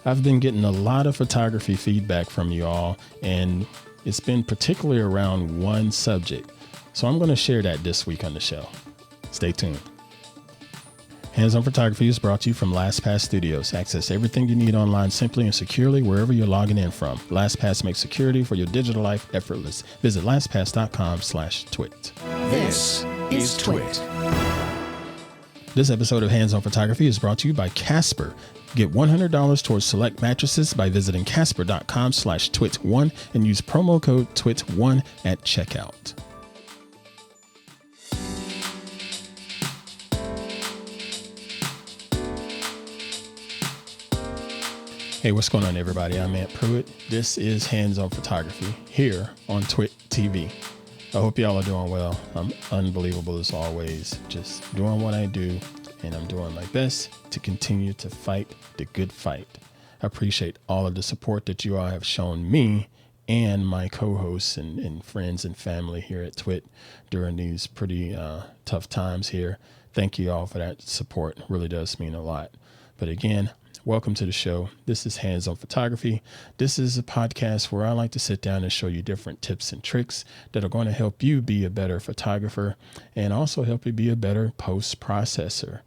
I've been getting a lot of photography feedback from you all, and it's been particularly around one subject. So I'm going to share that this week on the show. Stay tuned. Hands-On Photography is brought to you from LastPass Studios. Access everything you need online simply and securely wherever you're logging in from. LastPass makes security for your digital life effortless. Visit lastpass.com/twit. This is TWiT. This episode of Hands-On Photography is brought to you by Casper. Get $100 towards select mattresses by visiting casper.com/twit1 and use promo code twit1 at checkout. Hey, what's going on, everybody? I'm Pruitt. This is Hands-On Photography here on TWiT TV. I hope y'all are doing well. I'm unbelievable as always, just doing what I do, and I'm doing my best to continue to fight the good fight. I appreciate all of the support that you all have shown me and my co-hosts and friends and family here at TWiT during these pretty tough times here. Thank you all for that support. It really does mean a lot. But again, welcome to the show. This is Hands-On Photography. This is a podcast where I like to sit down and show you different tips and tricks that are going to help you be a better photographer and also help you be a better post-processor.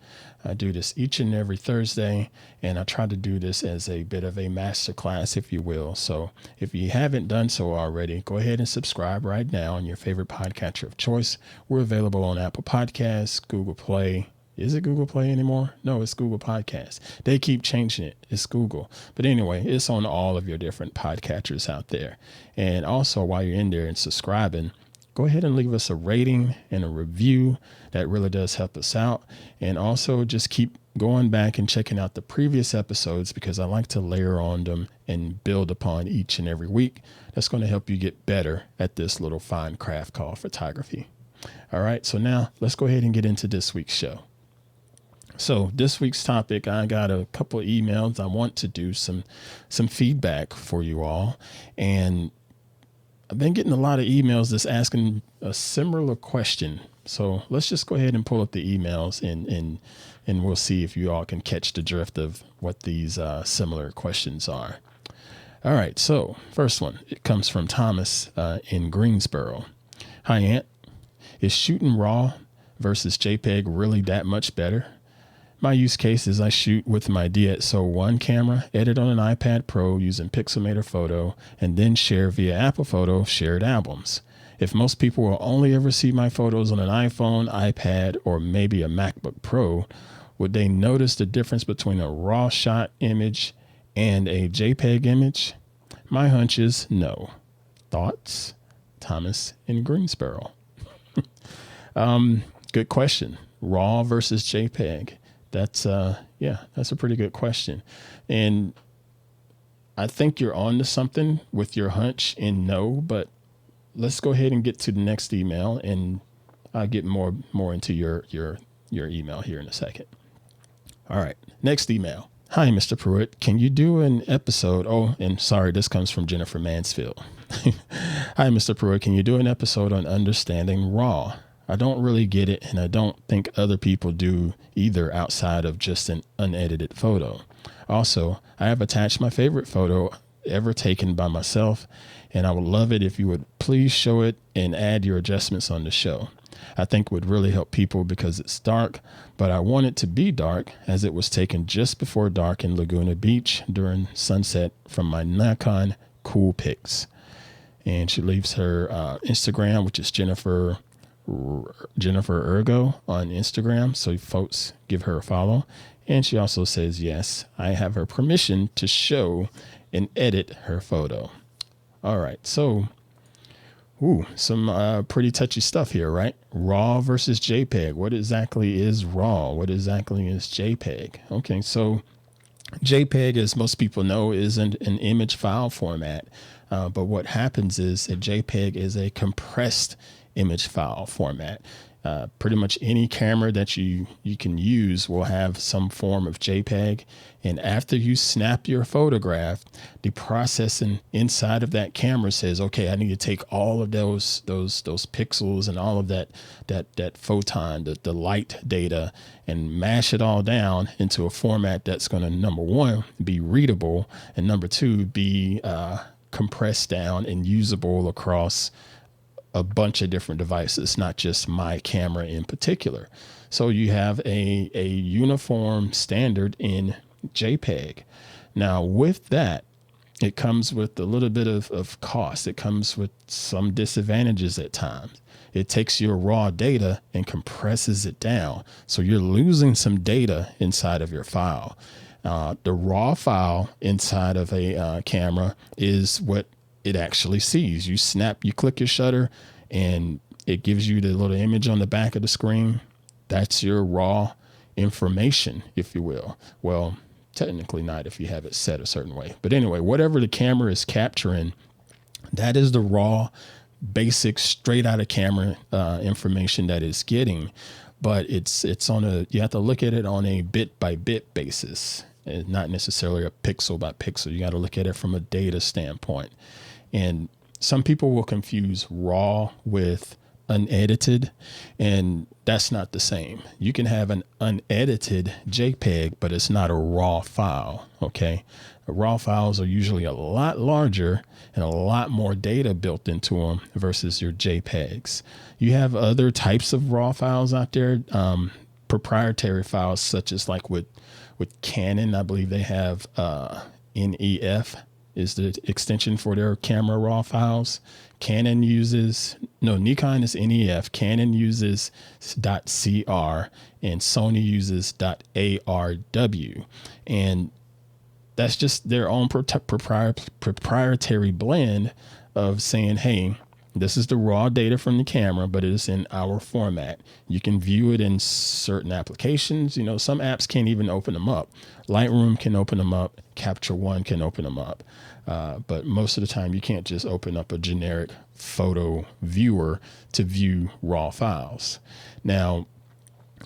I do this each and every Thursday, and I try to do this as a bit of a masterclass, if you will. So if you haven't done so already, go ahead and subscribe right now on your favorite podcatcher of choice. We're available on Apple Podcasts, Google Play. Is it Google Play anymore? No, it's Google Podcasts. They keep changing it. It's Google. But anyway, it's on all of your different podcatchers out there. And also, while you're in there and subscribing, go ahead and leave us a rating and a review. That really does help us out. And also just keep going back and checking out the previous episodes because I like to layer on them and build upon each and every week. That's going to help you get better at this little fine craft called photography. All right. So now let's go ahead and get into this week's show. So this week's topic, I got a couple of emails. I want to do some feedback for you all. And I've been getting a lot of emails that's asking a similar question. So let's just go ahead and pull up the emails and we'll see if you all can catch the drift of what these similar questions are. All right. So first one, it comes from Thomas in Greensboro. Hi, Ant. Is shooting RAW versus JPEG really that much better? My use case is I shoot with my DxO1 camera, edit on an iPad Pro using Pixelmator Photo, and then share via Apple Photo shared albums. If most people will only ever see my photos on an iPhone, iPad, or maybe a MacBook Pro, would they notice the difference between a RAW shot image and a JPEG image? My hunch is no. Thoughts? Thomas in Greensboro. Good question. RAW versus JPEG. That's a pretty good question. And I think you're on to something with your hunch in no, but let's go ahead and get to the next email and I'll get more into your email here in a second. All right. Next email. Hi, Mr. Pruitt. Can you do an episode? Oh, and sorry, this comes from Jennifer Mansfield. Hi, Mr. Pruitt. Can you do an episode on understanding RAW? I don't really get it, and I don't think other people do either outside of just an unedited photo. Also, I have attached my favorite photo ever taken by myself, and I would love it if you would please show it and add your adjustments on the show. I think it would really help people because it's dark, but I want it to be dark as it was taken just before dark in Laguna Beach during sunset from my Nikon Cool Pics. And she leaves her Instagram, which is Jennifer Ergo on Instagram. So folks, give her a follow. And she also says, yes, I have her permission to show and edit her photo. All right. So, some pretty touchy stuff here, right? RAW versus JPEG. What exactly is RAW? What exactly is JPEG? Okay. So JPEG, as most people know, is an image file format. But what happens is a JPEG is a compressed image file format. Pretty much any camera that you can use will have some form of JPEG. And after you snap your photograph, the processing inside of that camera says, okay, I need to take all of those pixels and all of that photon, the light data, and mash it all down into a format that's going to, number one, be readable, and number two, be compressed down and usable across a bunch of different devices, not just my camera in particular. So you have a uniform standard in JPEG. Now with that, it comes with a little bit of cost. It comes with some disadvantages at times. It takes your raw data and compresses it down. So you're losing some data inside of your file. The raw file inside of a camera is what it actually sees. You click your shutter and it gives you the little image on the back of the screen. That's your raw information, if you will. Well, technically not if you have it set a certain way. But anyway, whatever the camera is capturing, that is the raw, basic, straight out of camera information that it's getting. But you have to look at it on a bit by bit basis, and not necessarily a pixel by pixel. You got to look at it from a data standpoint. And some people will confuse raw with unedited, and that's not the same. You can have an unedited JPEG, but it's not a raw file. Okay. Raw files are usually a lot larger and a lot more data built into them versus your JPEGs. You have other types of raw files out there, proprietary files, such as like with Canon. I believe they have NEF is the extension for their camera raw files. Nikon is NEF. Canon uses .cr and Sony uses .arw. And that's just their own proprietary blend of saying, hey, this is the raw data from the camera, but it is in our format. You can view it in certain applications. Some apps can't even open them up. Lightroom can open them up. Capture One can open them up. But most of the time you can't just open up a generic photo viewer to view raw files. Now,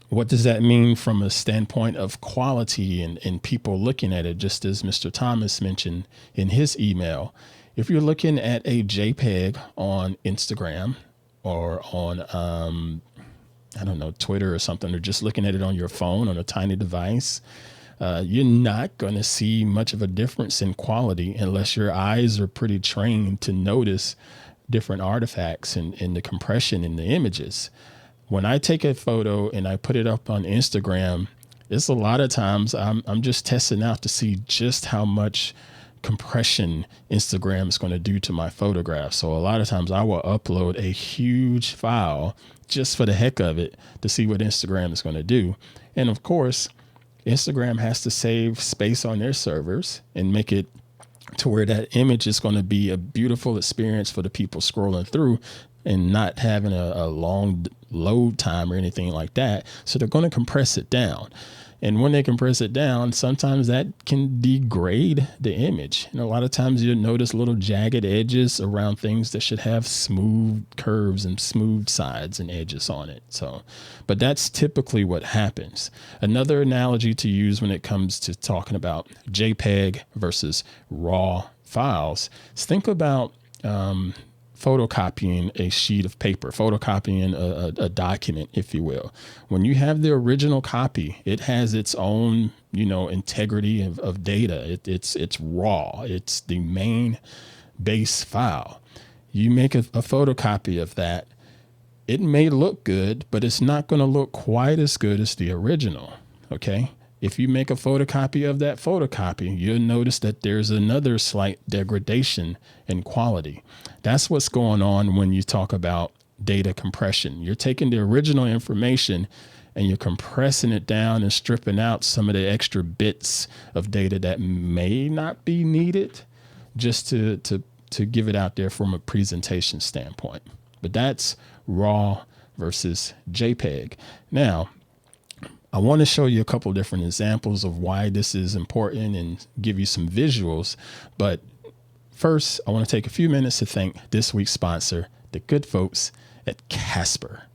what does that mean from a standpoint of quality and people looking at it? Just as Mr. Thomas mentioned in his email, if you're looking at a JPEG on Instagram or on, Twitter or something, or just looking at it on your phone on a tiny device, you're not going to see much of a difference in quality unless your eyes are pretty trained to notice different artifacts in the compression in the images. When I take a photo and I put it up on Instagram, it's a lot of times I'm just testing out to see just how much compression Instagram is going to do to my photograph. So a lot of times I will upload a huge file just for the heck of it to see what Instagram is going to do. And of course, Instagram has to save space on their servers and make it to where that image is going to be a beautiful experience for the people scrolling through and not having a long load time or anything like that. So they're going to compress it down. And when they compress it down, sometimes that can degrade the image. And a lot of times you'll notice little jagged edges around things that should have smooth curves and smooth sides and edges on it. But that's typically what happens. Another analogy to use when it comes to talking about JPEG versus raw files is think about photocopying a sheet of paper, photocopying a document, if you will. When you have the original copy, it has its own, integrity of data. It's raw. It's the main base file. You make a photocopy of that. It may look good, but it's not going to look quite as good as the original. Okay. If you make a photocopy of that photocopy, you'll notice that there's another slight degradation in quality. That's what's going on when you talk about data compression. You're taking the original information and you're compressing it down and stripping out some of the extra bits of data that may not be needed just to give it out there from a presentation standpoint. But that's raw versus JPEG. Now, I want to show you a couple of different examples of why this is important and give you some visuals. But first, I want to take a few minutes to thank this week's sponsor, the good folks at Casper.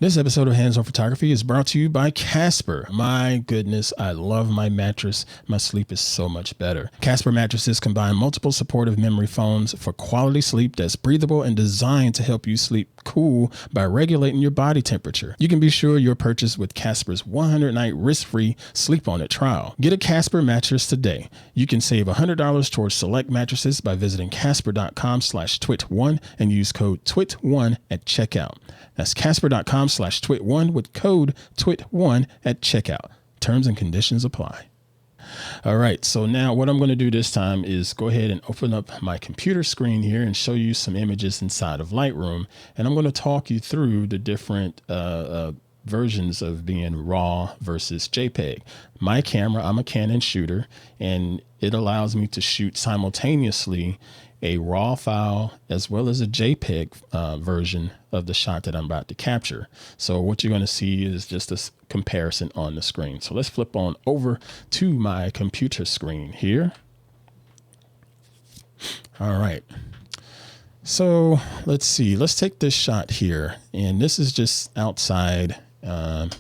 This episode of Hands On Photography is brought to you by Casper. My goodness, I love my mattress. My sleep is so much better. Casper mattresses combine multiple supportive memory foams for quality sleep that's breathable and designed to help you sleep cool by regulating your body temperature. You can be sure you're purchased with Casper's 100-night risk-free Sleep On It trial. Get a Casper mattress today. You can save $100 towards select mattresses by visiting casper.com/twit1 and use code TWIT1 at checkout. That's casper.com/twit1 with code TWIT1 at checkout. Terms and conditions apply. All right, so now what I'm going to do this time is go ahead and open up my computer screen here and show you some images inside of Lightroom. And I'm going to talk you through the different versions of being RAW versus JPEG. My camera, I'm a Canon shooter, and it allows me to shoot simultaneously a RAW file as well as a JPEG version of the shot that I'm about to capture. So what you're going to see is just a comparison on the screen. So let's flip on over to my computer screen here. All right. So let's see. Let's take this shot here. And this is just outside in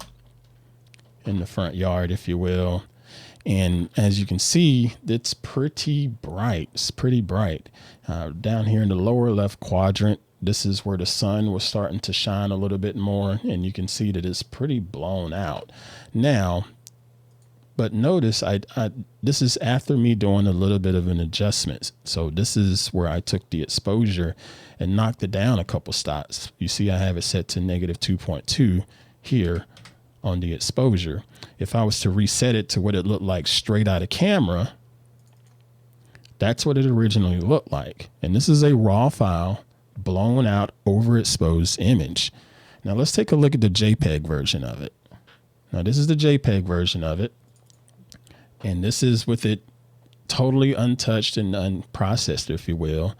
the front yard, if you will. And as you can see, it's pretty bright. It's pretty bright. Down here in the lower left quadrant, this is where the sun was starting to shine a little bit more. And you can see that it's pretty blown out. Now, but notice this is after me doing a little bit of an adjustment. So this is where I took the exposure and knocked it down a couple stops. You see, I have it set to -2.2 here on the exposure. If I was to reset it to what it looked like straight out of camera, that's what it originally looked like. And this is a RAW file, blown out, overexposed image. Now let's take a look at the JPEG version of it. Now this is the JPEG version of it. And this is with it totally untouched and unprocessed, if you will.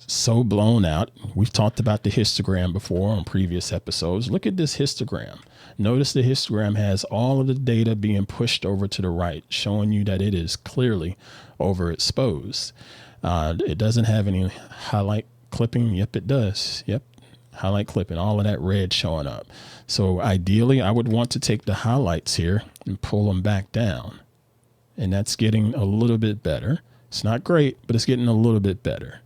So blown out. We've talked about the histogram before on previous episodes. Look at this histogram. Notice the histogram has all of the data being pushed over to the right, showing you that it is clearly overexposed. It doesn't have any highlight clipping. Yep, it does. Yep. Highlight clipping, all of that red showing up. So ideally, I would want to take the highlights here and pull them back down. And that's getting a little bit better. It's not great, but it's getting a little bit better.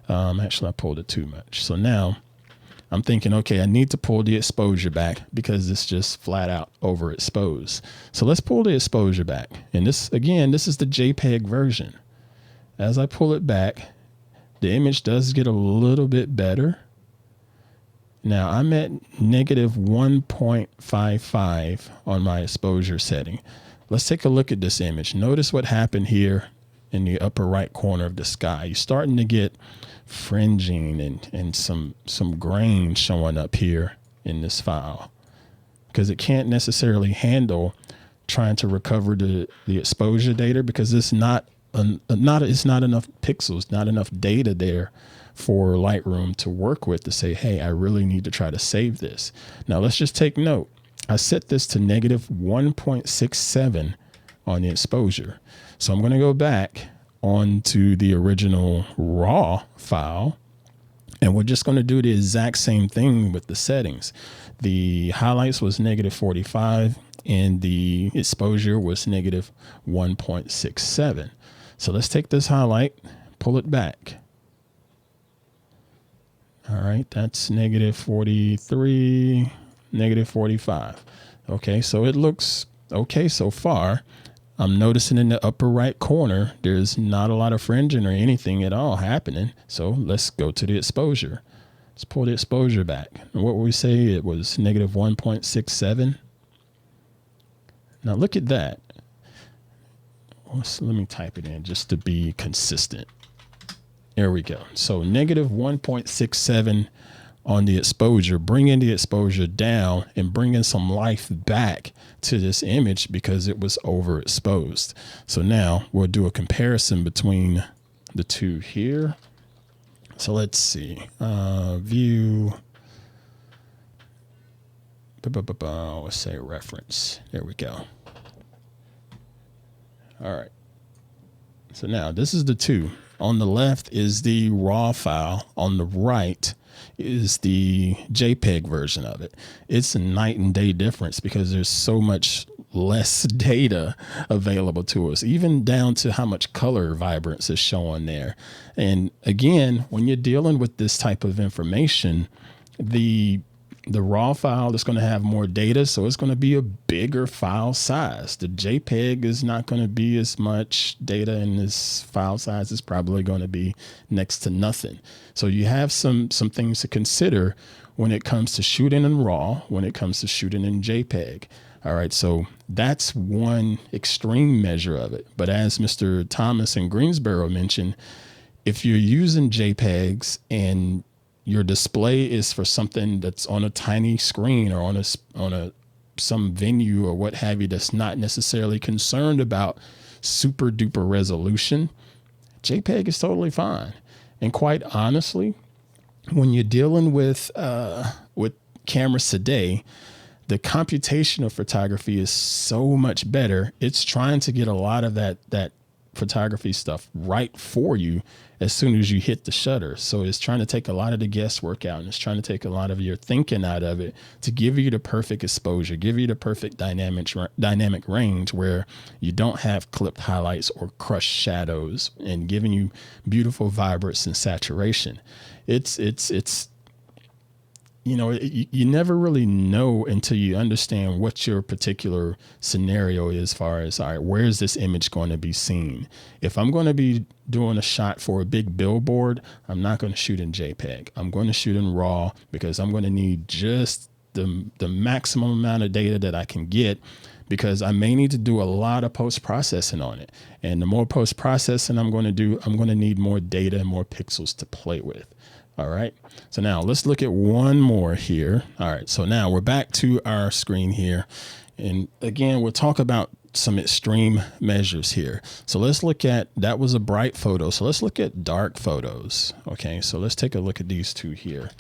Actually, I pulled it too much. So now I'm thinking, okay, I need to pull the exposure back because it's just flat out overexposed. So let's pull the exposure back. And this, again, this is the JPEG version. As I pull it back, the image does get a little bit better. Now I'm at -1.55 on my exposure setting. Let's take a look at this image. Notice what happened here in the upper right corner of the sky. You're starting to get fringing and some grain showing up here in this file because it can't necessarily handle trying to recover the exposure data because it's not enough pixels, not enough data there for Lightroom to work with to say, hey, I really need to try to save this. Now let's just take note. I set this to -1.67 on the exposure. So I'm going to go back onto the original RAW file, and we're just going to do the exact same thing with the settings. The highlights was -45 and the exposure was -1.67. So let's take this highlight, pull it back. All right, that's -43, -45. Okay, so it looks okay so far. I'm noticing in the upper right corner, there's not a lot of fringing or anything at all happening. So let's go to the exposure. Let's pull the exposure back. And what would we say? It was -1.67. Now look at that. Let me type it in just to be consistent. There we go. So -1.67 on the exposure, bringing the exposure down and bringing some life back to this image because it was overexposed. So now we'll do a comparison between the two here. So let's see, view, let's say reference. There we go. All right. So now this is the two On the left is the raw file. On the right is the JPEG version of it. It's a night and day difference because there's so much less data available to us, even down to how much color vibrance is showing there. And again, when you're dealing with this type of information, the raw file is going to have more data, so it's going to be a bigger file size. The JPEG is not going to be as much data, and this file size is probably going to be next to nothing. So you have some things to consider when it comes to shooting in RAW, when it comes to shooting in JPEG. All right, so that's one extreme measure of it. But as Mr. Thomas in Greensboro mentioned, if you're using JPEGs and your display is for something that's on a tiny screen or on some venue or what have you, that's not necessarily concerned about super duper resolution, JPEG is totally fine. And quite honestly, when you're dealing with cameras today, the computation of photography is so much better. It's trying to get a lot of that photography stuff right for you as soon as you hit the shutter. So it's trying to take a lot of the guesswork out, and it's trying to take a lot of your thinking out of it to give you the perfect exposure, give you the perfect dynamic range where you don't have clipped highlights or crushed shadows, and giving you beautiful vibrance and saturation. It's you know, you never really know until you understand what your particular scenario is, as far as, all right, where is this image going to be seen? If I'm going to be doing a shot for a big billboard, I'm not going to shoot in JPEG. I'm going to shoot in RAW because I'm going to need just the maximum amount of data that I can get, because I may need to do a lot of post-processing on it. And the more post-processing I'm going to do, I'm going to need more data and more pixels to play with. All right. So now let's look at one more here. All right. So now we're back to our screen here. And again, we'll talk about some extreme measures here. So let's look at, that was a bright photo. So let's look at dark photos. Okay. So let's take a look at these two here.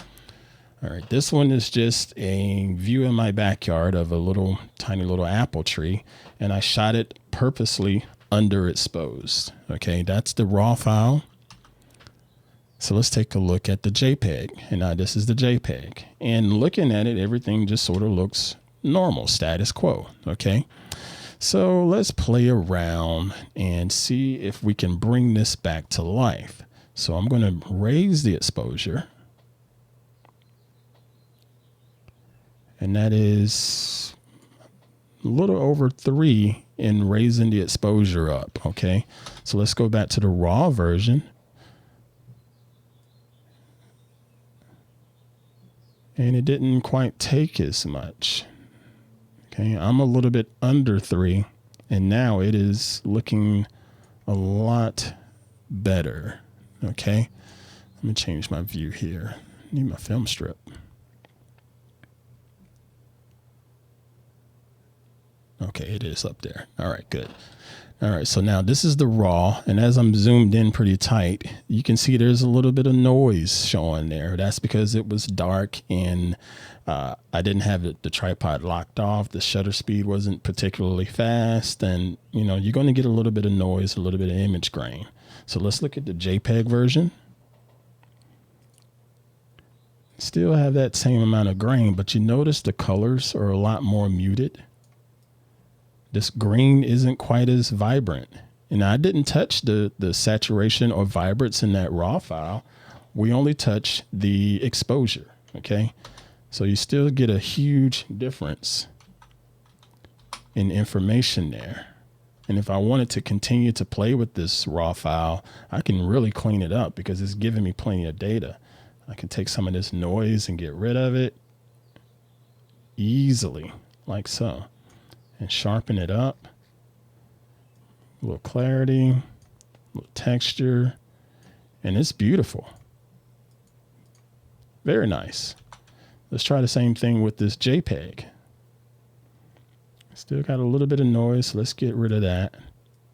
All right. This one is just a view in my backyard of a tiny little apple tree. And I shot it purposely underexposed. Okay. That's the raw file. So let's take a look at the JPEG. And now this is the JPEG. And looking at it, everything just sort of looks normal, status quo. Okay. So let's play around and see if we can bring this back to life. So I'm going to raise the exposure. And that is a little over 3 in raising the exposure up. Okay. So let's go back to the raw version. And it didn't quite take as much. Okay, I'm a little bit under 3, and now it is looking a lot better. Okay, let me change my view here. I need my film strip. Okay, it is up there. All right, good. All right, so now this is the raw, and as I'm zoomed in pretty tight, you can see there's a little bit of noise showing there. That's because it was dark and I didn't have the tripod locked off. The shutter speed wasn't particularly fast, and you know, you're going to get a little bit of noise, a little bit of image grain. So let's look at the JPEG version. Still have that same amount of grain, but you notice the colors are a lot more muted. This green isn't quite as vibrant. And I didn't touch the saturation or vibrance in that raw file. We only touch the exposure. Okay. So you still get a huge difference in information there. And if I wanted to continue to play with this raw file, I can really clean it up because it's giving me plenty of data. I can take some of this noise and get rid of it easily, like so. And sharpen it up, a little clarity, a little texture, and it's beautiful. Very nice. Let's try the same thing with this JPEG. Still got a little bit of noise, so let's get rid of that.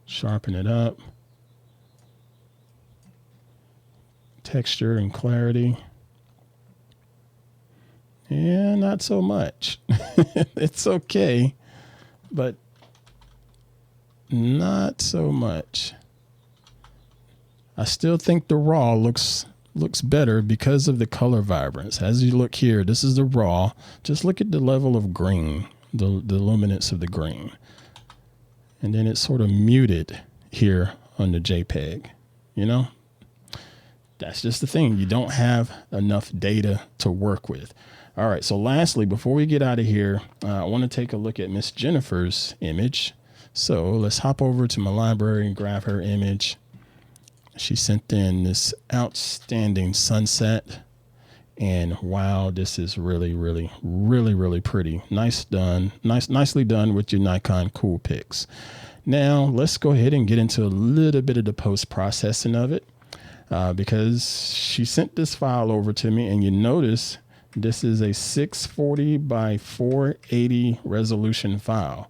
Sharpen it up. Texture and clarity. Yeah, not so much. It's okay. But not so much. I still think the raw looks better because of the color vibrance. As you look here, this is the raw. Just look at the level of green, the luminance of the green. And then it's sort of muted here on the JPEG, you know? That's just the thing. You don't have enough data to work with. All right. So lastly, before we get out of here, I want to take a look at Miss Jennifer's image. So let's hop over to my library and grab her image. She sent in this outstanding sunset. And wow, this is really, really, really, really pretty. Nice done. Nicely done with your Nikon Coolpix. Now let's go ahead and get into a little bit of the post-processing of it. Because she sent this file over to me, and you notice this is a 640 by 480 resolution file.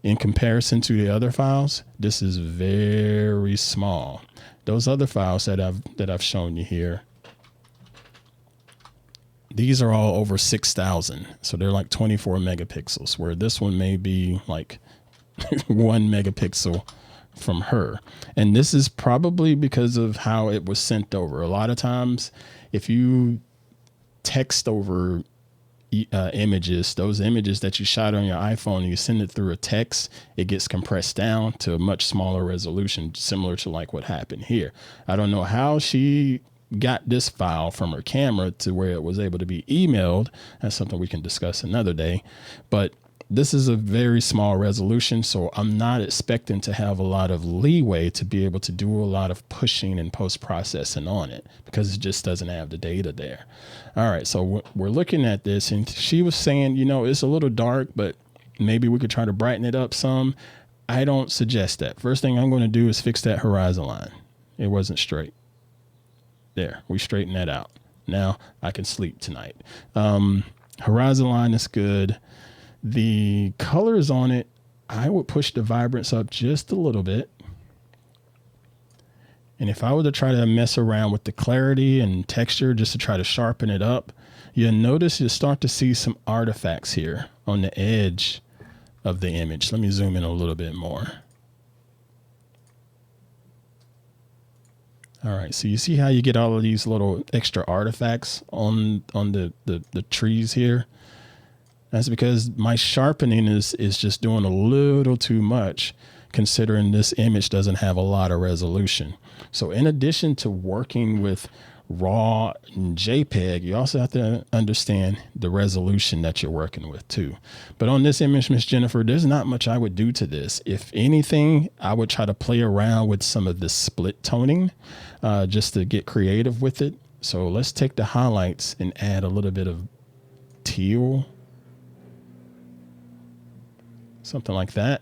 In comparison to the other files, this is very small. Those other files that I've shown you here, these are all over 6,000. So they're like 24 megapixels, where this one may be like 1 megapixel from her. And this is probably because of how it was sent over. A lot of times, if you text over images, those images that you shot on your iPhone, and you send it through a text, it gets compressed down to a much smaller resolution, similar to like what happened here. I don't know how she got this file from her camera to where it was able to be emailed. That's something we can discuss another day. But this is a very small resolution, so I'm not expecting to have a lot of leeway to be able to do a lot of pushing and post-processing on it, because it just doesn't have the data there. All right, so we're looking at this, and she was saying, you know, it's a little dark, but maybe we could try to brighten it up some. I don't suggest that. First thing I'm going to do is fix that horizon line. It wasn't straight. There, we straightened that out. Now I can sleep tonight. Horizon line is good. The colors on it, I would push the vibrance up just a little bit. And if I were to try to mess around with the clarity and texture just to try to sharpen it up, you'll notice you'll start to see some artifacts here on the edge of the image. Let me zoom in a little bit more. All right, so you see how you get all of these little extra artifacts on the trees here? That's because my sharpening is just doing a little too much, considering this image doesn't have a lot of resolution. So in addition to working with RAW and JPEG, you also have to understand the resolution that you're working with too. But on this image, Miss Jennifer, there's not much I would do to this. If anything, I would try to play around with some of the split toning just to get creative with it. So let's take the highlights and add a little bit of teal. Something like that.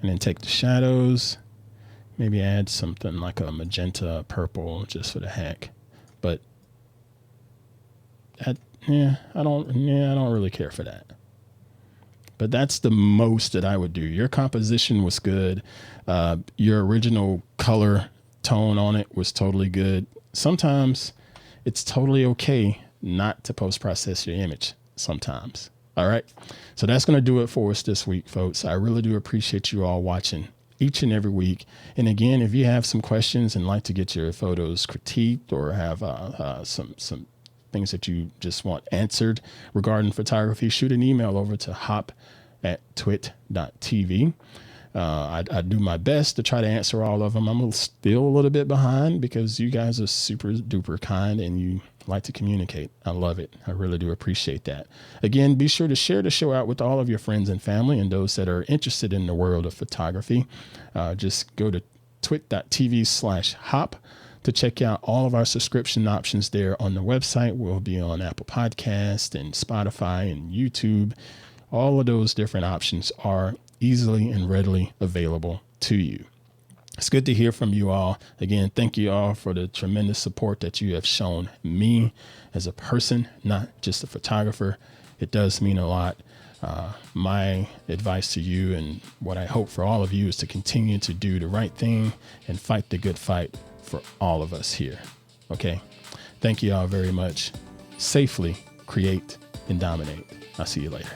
And then take the shadows, maybe add something like a magenta purple just for the heck. But I don't really care for that. But that's the most that I would do. Your composition was good. Your original color tone on it was totally good. Sometimes it's totally okay not to post-process your image sometimes. All right. So that's going to do it for us this week, folks. I really do appreciate you all watching each and every week. And again, if you have some questions and like to get your photos critiqued or have some things that you just want answered regarding photography, shoot an email over to hop@twit.tv. I do my best to try to answer all of them. I'm still a little bit behind because you guys are super duper kind and you like to communicate. I love it. I really do appreciate that. Again, be sure to share the show out with all of your friends and family and those that are interested in the world of photography. Just go to twit.tv/hop to check out all of our subscription options there on the website. We'll be on Apple Podcast and Spotify and YouTube. All of those different options are easily and readily available to you. It's good to hear from you all. Again, thank you all for the tremendous support that you have shown me as a person, not just a photographer. It does mean a lot. My advice to you and what I hope for all of you is to continue to do the right thing and fight the good fight for all of us here. Okay. Thank you all very much. Safely create and dominate. I'll see you later.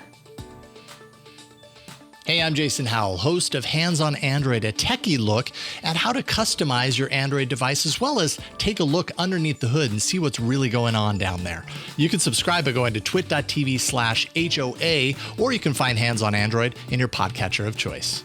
Hey, I'm Jason Howell, host of Hands on Android, a techie look at how to customize your Android device, as well as take a look underneath the hood and see what's really going on down there. You can subscribe by going to twit.tv/HOA, or you can find Hands on Android in your podcatcher of choice.